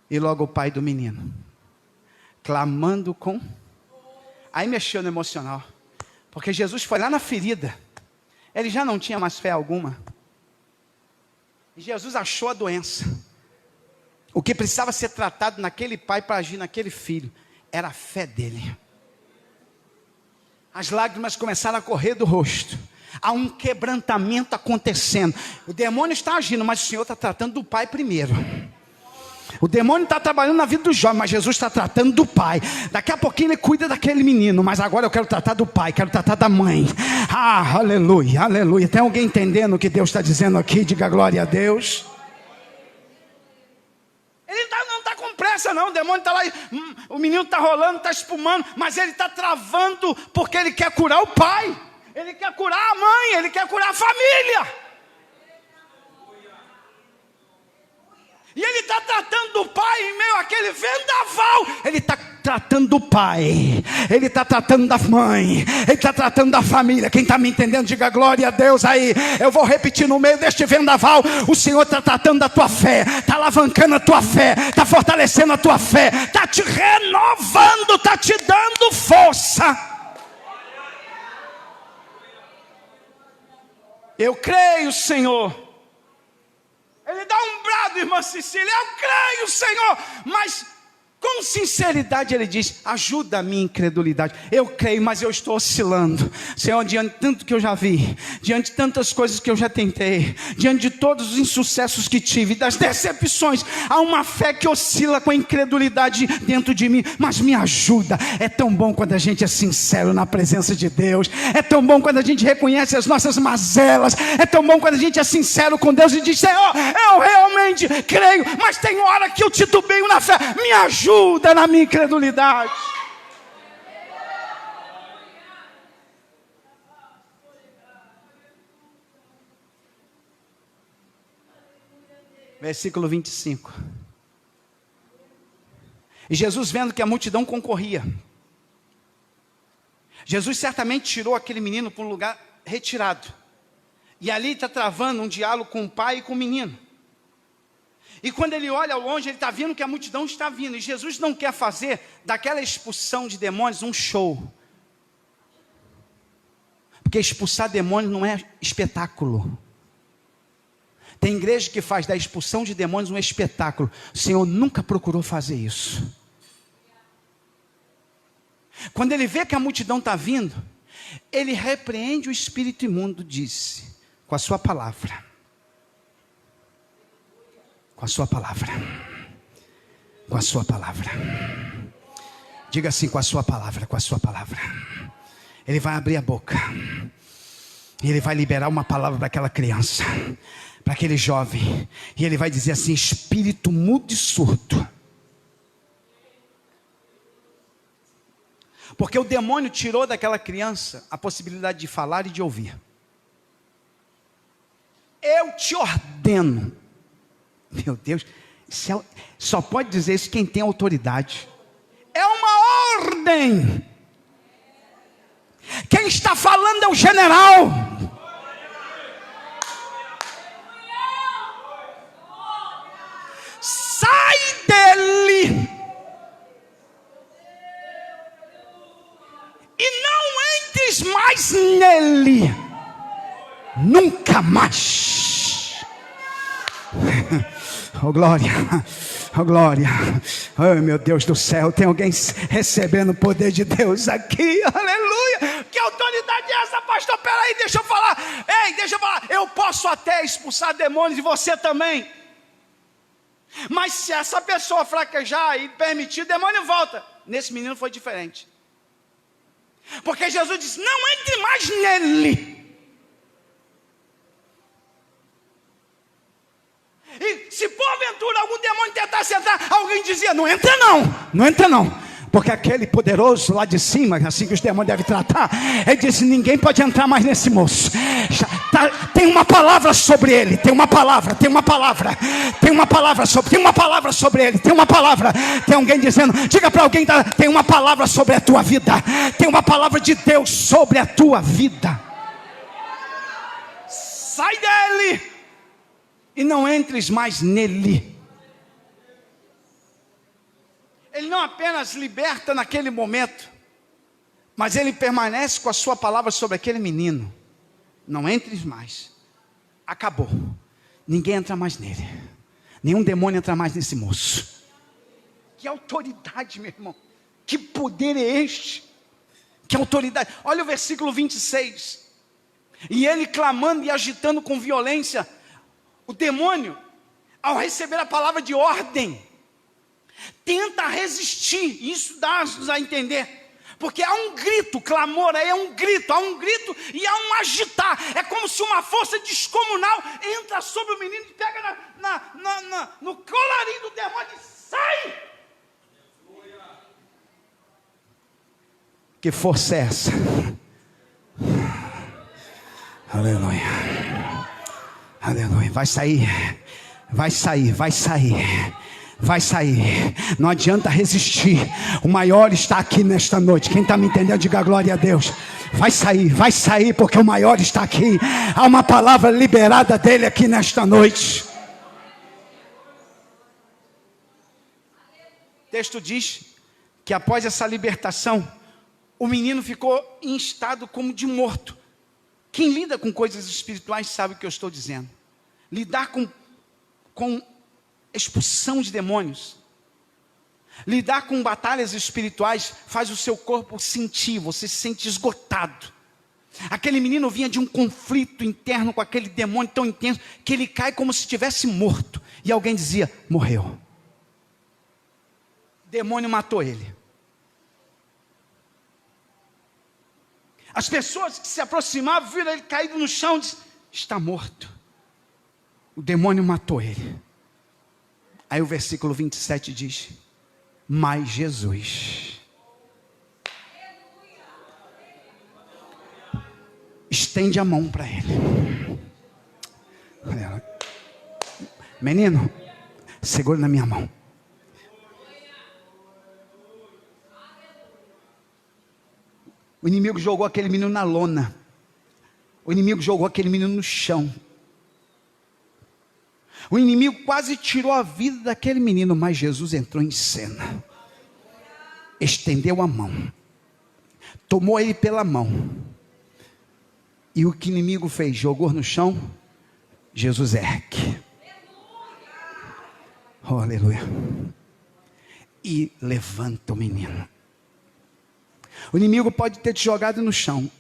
E logo o pai do menino, clamando com... Aí mexeu no emocional. Porque Jesus foi lá na ferida. Ele já não tinha mais fé alguma. E Jesus achou a doença. O que precisava ser tratado naquele pai para agir naquele filho era a fé dele. As lágrimas começaram a correr do rosto. Há um quebrantamento acontecendo. O demônio está agindo, mas o Senhor está tratando do pai primeiro. O demônio está trabalhando na vida do jovem, mas Jesus está tratando do pai. Daqui a pouquinho ele cuida daquele menino, mas agora eu quero tratar do pai, quero tratar da mãe. Ah, aleluia, aleluia. Tem alguém entendendo o que Deus está dizendo aqui? Diga glória a Deus. Ele não está com pressa não, o demônio está lá, o menino está rolando, está espumando, mas ele está travando porque ele quer curar o pai. Ele quer curar a mãe, ele quer curar a família. E ele está tratando do pai em meio àquele vendaval. Ele está tratando do pai, ele está tratando da mãe, ele está tratando da família. Quem está me entendendo, diga glória a Deus aí. Eu vou repetir: no meio deste vendaval, o Senhor está tratando da tua fé, está alavancando a tua fé, está fortalecendo a tua fé, está te renovando, está te dando força. Eu creio, Senhor. Ele dá um brado, irmã Cecília: eu creio, Senhor. Mas com sinceridade ele diz: ajuda a minha incredulidade. Eu creio, mas eu estou oscilando, Senhor, diante de tanto que eu já vi, diante de tantas coisas que eu já tentei, diante de todos os insucessos que tive, das decepções. Há uma fé que oscila com a incredulidade dentro de mim, mas me ajuda. É tão bom quando a gente é sincero na presença de Deus. É tão bom quando a gente reconhece as nossas mazelas. É tão bom quando a gente é sincero com Deus e diz: Senhor, eu realmente creio, mas tem hora que eu titubeio na fé. Me ajuda na minha incredulidade. Versículo 25. E Jesus, vendo que a multidão concorria, Jesus certamente tirou aquele menino para um lugar retirado, e ali está travando um diálogo com o pai e com o menino. E quando ele olha ao longe, ele está vendo que a multidão está vindo. E Jesus não quer fazer daquela expulsão de demônios um show. Porque expulsar demônios não é espetáculo. Tem igreja que faz da expulsão de demônios um espetáculo. O Senhor nunca procurou fazer isso. Quando ele vê que a multidão está vindo, ele repreende o espírito imundo, disse, com a sua palavra. Com a sua palavra. Com a sua palavra. Diga assim: com a sua palavra, com a sua palavra. Ele vai abrir a boca. E ele vai liberar uma palavra para aquela criança, para aquele jovem. E ele vai dizer assim: espírito mudo e surdo. Porque o demônio tirou daquela criança a possibilidade de falar e de ouvir. Eu te ordeno. Meu Deus, só pode dizer isso quem tem autoridade. É uma ordem Quem está falando é o general. Sai dele e não entres mais nele, nunca mais. Oh glória, oh glória, oh meu Deus do céu, tem alguém recebendo o poder de Deus aqui, aleluia. Que autoridade é essa, pastor? Peraí, deixa eu falar, eu posso até expulsar demônios e você também, mas se essa pessoa fraquejar e permitir, o demônio volta. Nesse menino foi diferente, porque Jesus disse: não entre mais nele. E se porventura algum demônio tentasse entrar, alguém dizia: não entra não, não entra não, porque aquele poderoso lá de cima, assim que os demônios devem tratar, ele disse: ninguém pode entrar mais nesse moço. Tem uma palavra sobre ele, tem uma palavra sobre ele, tem uma palavra. Tem alguém dizendo, diga para alguém, tem uma palavra sobre a tua vida, tem uma palavra de Deus sobre a tua vida. Sai dele e não entres mais nele. Ele não apenas liberta naquele momento, mas ele permanece com a sua palavra sobre aquele menino. Não entres mais. Acabou. Ninguém entra mais nele. Nenhum demônio entra mais nesse moço. Que autoridade, meu irmão. Que poder é este? Que autoridade. Olha o versículo 26. E ele clamando e agitando com violência, o demônio, ao receber a palavra de ordem, tenta resistir. Isso dá-nos a entender, porque há um grito, clamor, há um grito e há um agitar. É como se uma força descomunal entra sobre o menino e pega no colarinho do demônio e sai. Que força é essa? Aleluia, aleluia. Vai sair, vai sair, vai sair. Vai sair, não adianta resistir. O maior está aqui nesta noite. Quem está me entendendo, diga glória a Deus. Vai sair, porque o maior está aqui. Há uma palavra liberada dele aqui nesta noite. O texto diz que após essa libertação, o menino ficou em estado como de morto. Quem lida com coisas espirituais sabe o que eu estou dizendo. Lidar com expulsão de demônios, lidar com batalhas espirituais, faz o seu corpo sentir, você se sente esgotado. Aquele menino vinha de um conflito interno com aquele demônio tão intenso, que ele cai como se estivesse morto, e alguém dizia: morreu. O demônio matou ele. As pessoas que se aproximavam, viram ele caído no chão, e disseram: está morto. O demônio matou ele. Aí o versículo 27 diz: mas Jesus estende a mão para ele. Menino, segura na minha mão. O inimigo jogou aquele menino na lona. O inimigo jogou aquele menino no chão. O inimigo quase tirou a vida daquele menino, mas Jesus entrou em cena, estendeu a mão, tomou ele pela mão, e o que o inimigo fez? Jogou no chão. Jesus ergue, oh aleluia, e levanta o menino. O inimigo pode ter te jogado no chão,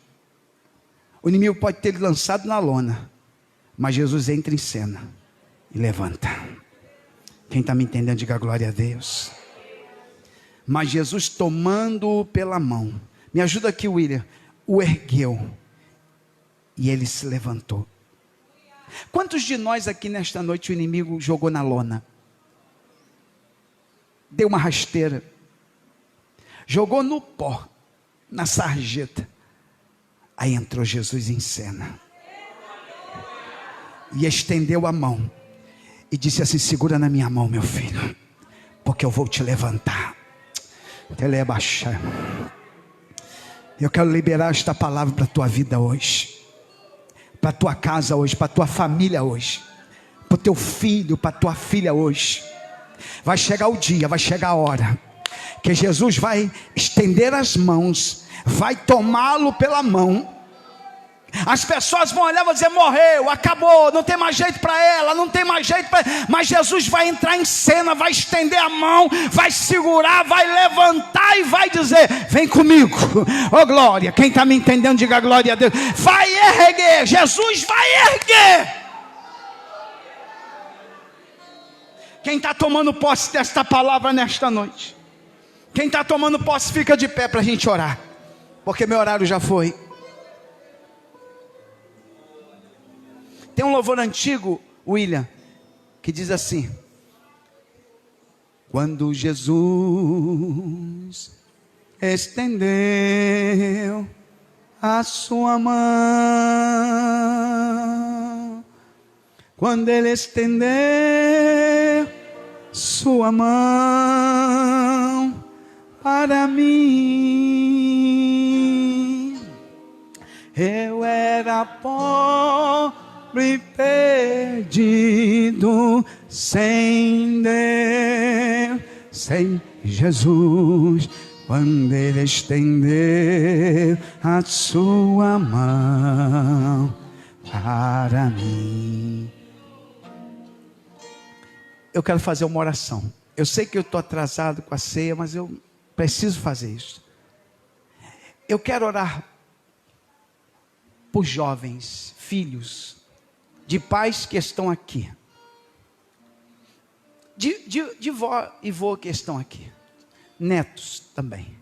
o inimigo pode ter te lançado na lona, mas Jesus entra em cena e levanta. Quem está me entendendo, diga glória a Deus. Mas Jesus, tomando-o pela mão, me ajuda aqui, William, o ergueu, e ele se levantou. Quantos de nós aqui nesta noite o inimigo jogou na lona, deu uma rasteira, jogou no pó, na sarjeta? Aí entrou Jesus em cena e estendeu a mão e disse assim: segura na minha mão, meu filho, porque eu vou te levantar. Eu quero liberar esta palavra para a tua vida hoje, para a tua casa hoje, para a tua família hoje, para o teu filho, para a tua filha hoje. Vai chegar o dia, vai chegar a hora que Jesus vai estender as mãos, vai tomá-lo pela mão. As pessoas vão olhar e vão dizer: morreu, acabou, não tem mais jeito para ela, não tem mais jeito para... Mas Jesus vai entrar em cena, vai estender a mão, vai segurar, vai levantar e vai dizer: vem comigo. Oh glória, quem está me entendendo diga glória a Deus. Vai erguer, Jesus vai erguer. Quem está tomando posse desta palavra nesta noite? Quem está tomando posse fica de pé para a gente orar, porque meu horário já foi. Tem um louvor antigo, William, que diz assim: quando Jesus estendeu a sua mão, quando Ele estendeu sua mão para mim, eu era pobre, perdido, sem Deus, sem Jesus, quando Ele estendeu a sua mão para mim. Eu quero fazer uma oração. Eu sei que eu estou atrasado com a ceia, mas eu preciso fazer isso. Eu quero orar por jovens, filhos de pais que estão aqui, de vó e vô que estão aqui, netos também,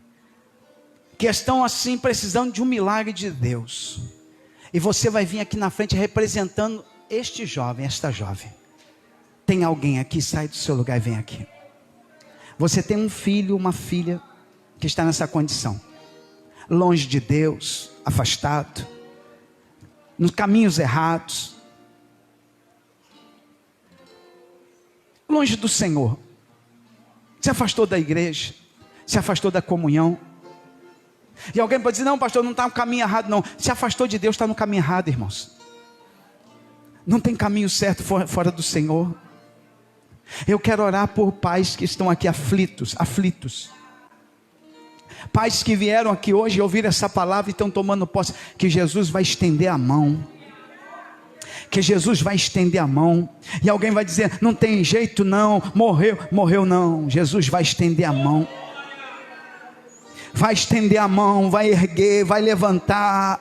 que estão assim precisando de um milagre de Deus. E você vai vir aqui na frente representando este jovem, esta jovem. Tem alguém aqui? Sai do seu lugar e vem aqui. Você tem um filho, uma filha que está nessa condição, longe de Deus, afastado, nos caminhos errados, longe do Senhor, se afastou da igreja, se afastou da comunhão. E alguém pode dizer: não, pastor, não está no caminho errado. Não, se afastou de Deus, está no caminho errado, irmãos. Não tem caminho certo fora do Senhor. Eu quero orar por pais que estão aqui aflitos, pais que vieram aqui hoje e ouviram essa palavra e estão tomando posse, que Jesus vai estender a mão, que Jesus vai estender a mão, e alguém vai dizer: não tem jeito não, morreu não. Jesus vai estender a mão, vai estender a mão, vai erguer, vai levantar.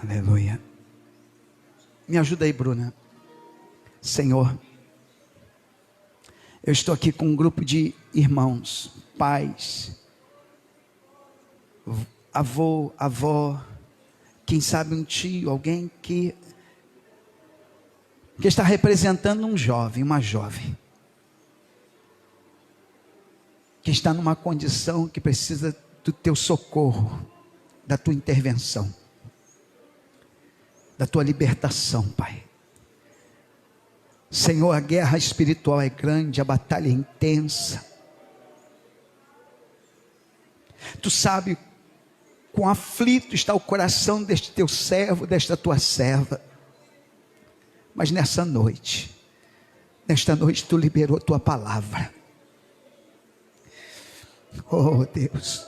Aleluia. Me ajuda aí, Bruna. Senhor, eu estou aqui com um grupo de irmãos, pais, avô, avó, quem sabe um tio, alguém que está representando um jovem, uma jovem, que está numa condição que precisa do teu socorro, da tua intervenção, da tua libertação, Pai. Senhor, a guerra espiritual é grande, a batalha é intensa. Tu sabe quão aflito está o coração deste teu servo, desta tua serva. Mas nesta noite tu liberou a tua palavra. Oh Deus,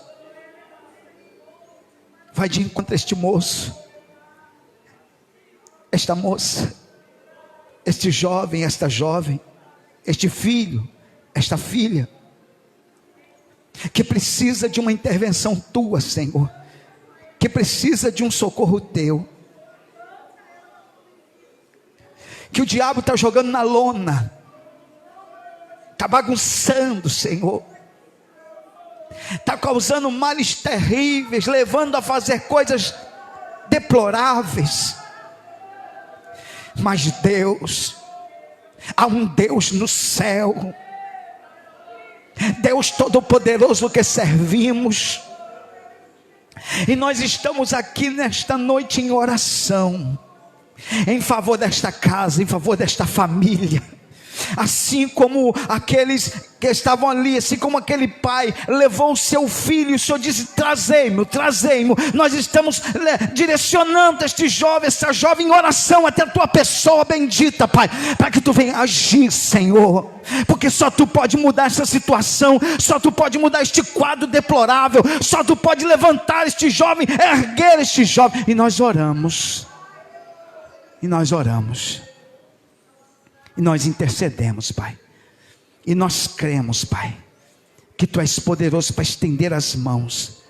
vai de encontro a este moço, esta moça, este jovem, esta jovem, este filho, esta filha, que precisa de uma intervenção tua, Senhor, que precisa de um socorro teu, que o diabo está jogando na lona, está bagunçando, Senhor, está causando males terríveis, levando a fazer coisas deploráveis. Mas Deus, há um Deus no céu, Deus Todo-Poderoso que servimos, e nós estamos aqui nesta noite em oração, em favor desta casa, em favor desta família, assim como aqueles que estavam ali, assim como aquele pai levou o seu filho, e o Senhor disse: trazei-mo, trazei-mo. Nós estamos direcionando este jovem, essa jovem em oração até a tua pessoa bendita, Pai, para que tu venha agir, Senhor, porque só tu pode mudar essa situação, só tu pode mudar este quadro deplorável, só tu pode levantar este jovem, erguer este jovem. E nós oramos, e nós oramos, e nós intercedemos, Pai, e nós cremos, Pai, que tu és poderoso para estender as mãos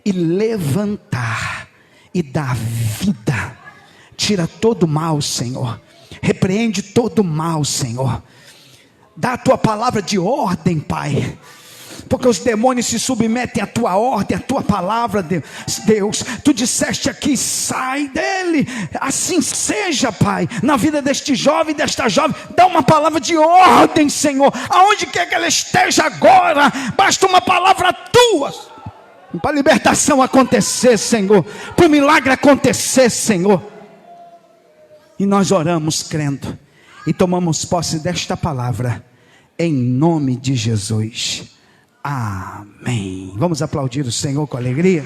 e levantar e dar vida. Tira todo o mal, Senhor, repreende todo o mal, Senhor, dá a tua palavra de ordem, Pai, porque os demônios se submetem à tua ordem, à tua palavra, Deus. Tu disseste aqui: sai dele, assim seja, Pai, na vida deste jovem, desta jovem. Dá uma palavra de ordem, Senhor, aonde quer que ela esteja agora, basta uma palavra tua, para a libertação acontecer, Senhor, para o milagre acontecer, Senhor. E nós oramos crendo, e tomamos posse desta palavra, em nome de Jesus. Amém. Vamos aplaudir o Senhor com alegria.